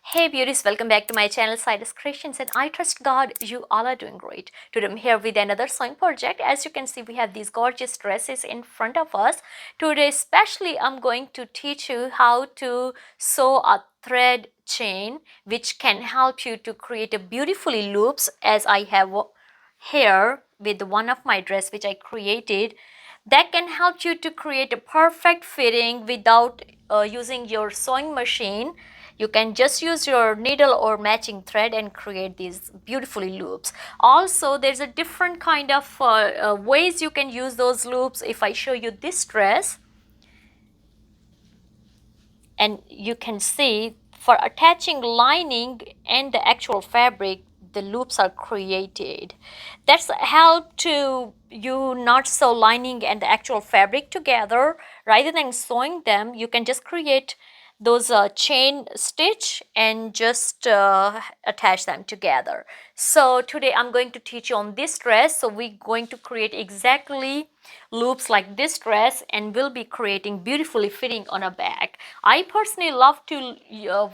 Hey beauties, welcome back to my channel Cyrus Creations, and I trust God you all are doing great. Today I'm here with another sewing project. As you can see, we have these gorgeous dresses in front of us. Today especially I'm going to teach you how to sew a thread chain which can help you to create a beautifully loops, as I have here with one of my dress which I created, that can help you to create a perfect fitting without using your sewing machine. You can just use your needle or matching thread and create these beautifully loops. Also, there's a different kind of ways you can use those loops. If I show you this dress, and you can see for attaching lining and the actual fabric, the loops are created. That's help to you not sew lining and the actual fabric together. Rather than sewing them, you can just create those chain stitch and just attach them together. So today I'm going to teach you on this dress. So we're going to create exactly loops like this dress, and we'll be creating beautifully fitting on a back. I personally love to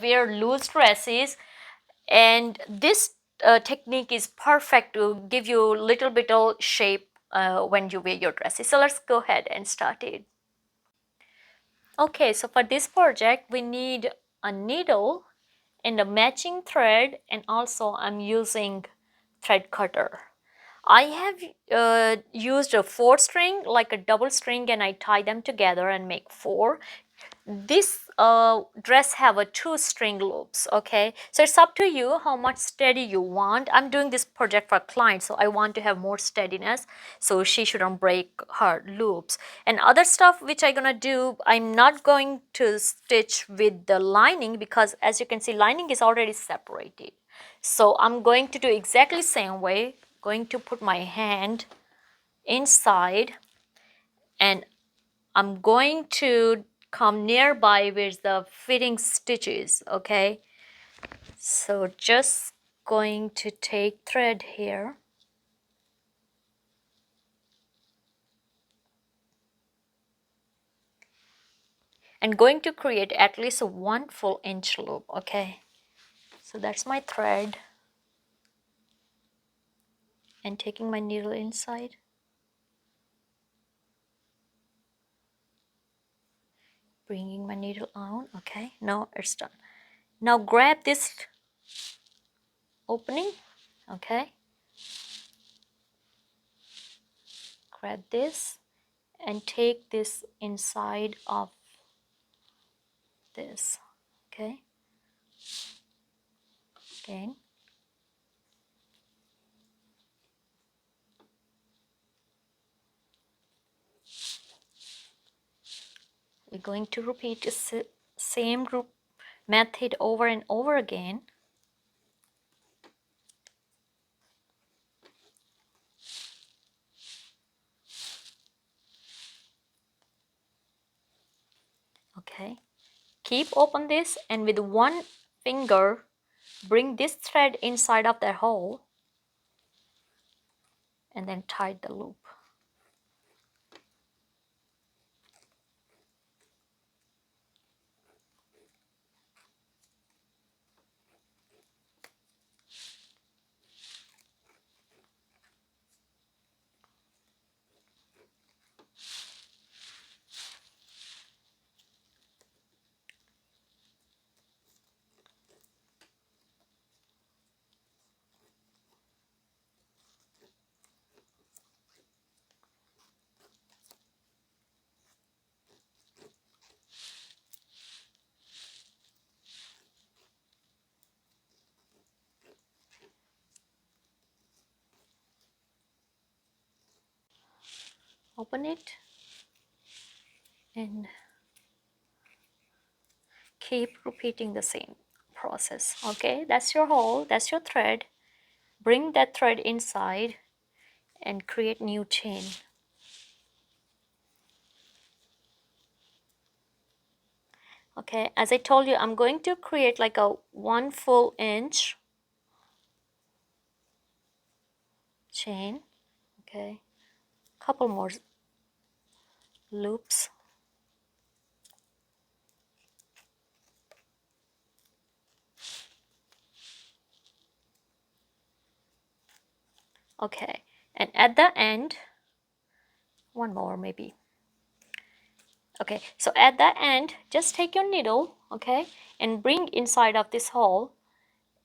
wear loose dresses, and this technique is perfect to give you a little bit of shape when you wear your dresses. So let's go ahead and start it. Okay, so for this project we need a needle and a matching thread, and also I'm using thread cutter. I have used a 4 string, like a double string, and I tie them together and make 4. This dress have a 2 string loops. Okay, so it's up to you how much steady you want. I'm doing this project for a client, so I want to have more steadiness, so she shouldn't break her loops. And other stuff which I'm gonna do, I'm not going to stitch with the lining, because as you can see, lining is already separated. So I'm going to do exactly same way. Going to put my hand inside, and I'm going to come nearby where the fitting stitches. Okay, so just going to take thread here and going to create at least a 1 full inch loop. Okay, so that's my thread, and taking my needle inside, bringing my needle out. Okay, now it's done. Now grab this opening. Okay, grab this and take this inside of this. Okay, again, we're going to repeat the same group method over and over again. Okay, keep open this, and with one finger bring this thread inside of the hole and then tie the loop. Open it and keep repeating the same process. Okay, that's your hole, that's your thread. Bring that thread inside and create new chain. Okay, as I told you, I'm going to create like a 1 full inch chain. Okay, couple more loops. Okay, and at the end, one more maybe. Okay, so at the end, just take your needle, okay, and bring inside of this hole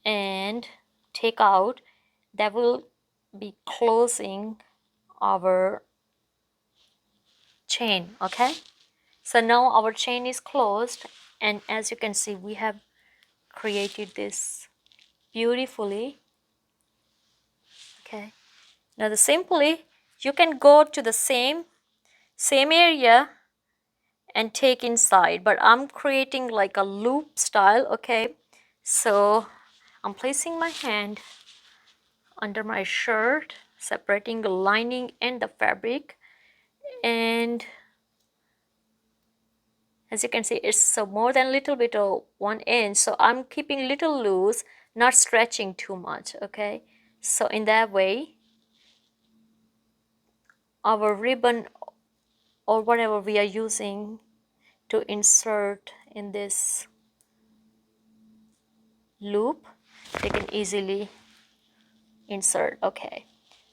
and take out. That will be closing our chain. Okay, so now our chain is closed, and as you can see, we have created this beautifully. Okay, now the simply you can go to the same area and take inside, but I'm creating like a loop style. Okay, so I'm placing my hand under my shirt, separating the lining and the fabric, and as you can see, it's so more than a little bit of 1 inch, so I'm keeping little loose, not stretching too much. Okay, so in that way our ribbon or whatever we are using to insert in this loop, they can easily insert. Okay,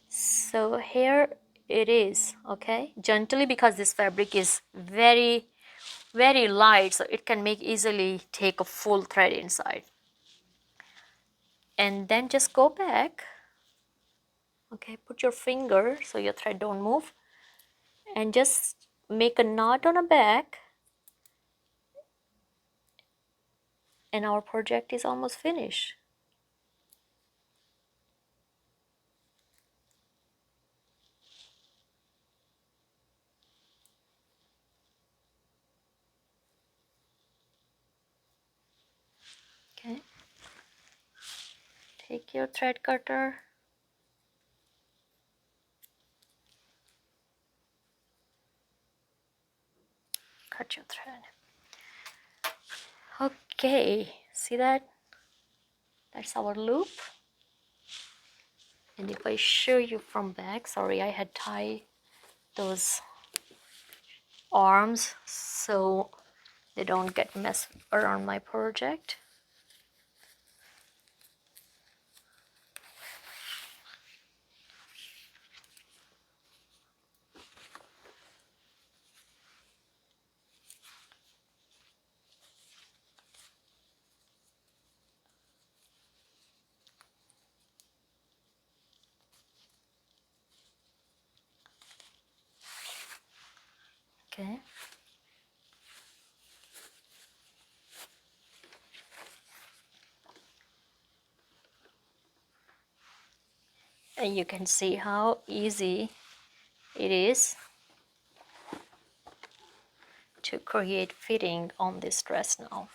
so here it is. Okay, gently, because this fabric is very light, so it can make easily take a full thread inside. And then just go back. Okay, put your finger so your thread don't move, and just make a knot on the back, and our project is almost finished. Okay, take your thread cutter, cut your thread. Okay, see that? That's our loop. And if I show you from back, sorry, I had tied those arms so they don't get messed around my project. Okay. And you can see how easy it is to create fitting on this dress now.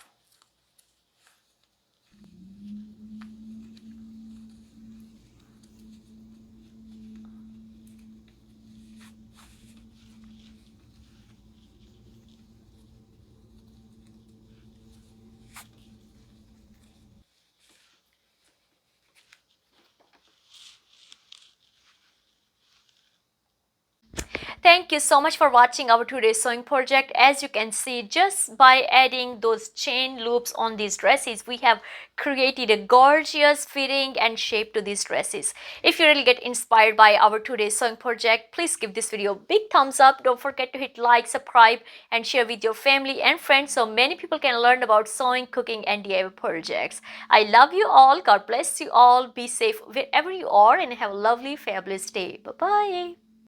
Thank you so much for watching our today's sewing project. As you can see, just by adding those chain loops on these dresses, we have created a gorgeous fitting and shape to these dresses. If you really get inspired by our today's sewing project, please give this video a big thumbs up. Don't forget to hit like, subscribe, and share with your family and friends so many people can learn about sewing, cooking, and DIY projects. I love you all. God bless you all. Be safe wherever you are and have a lovely, fabulous day. Bye-bye.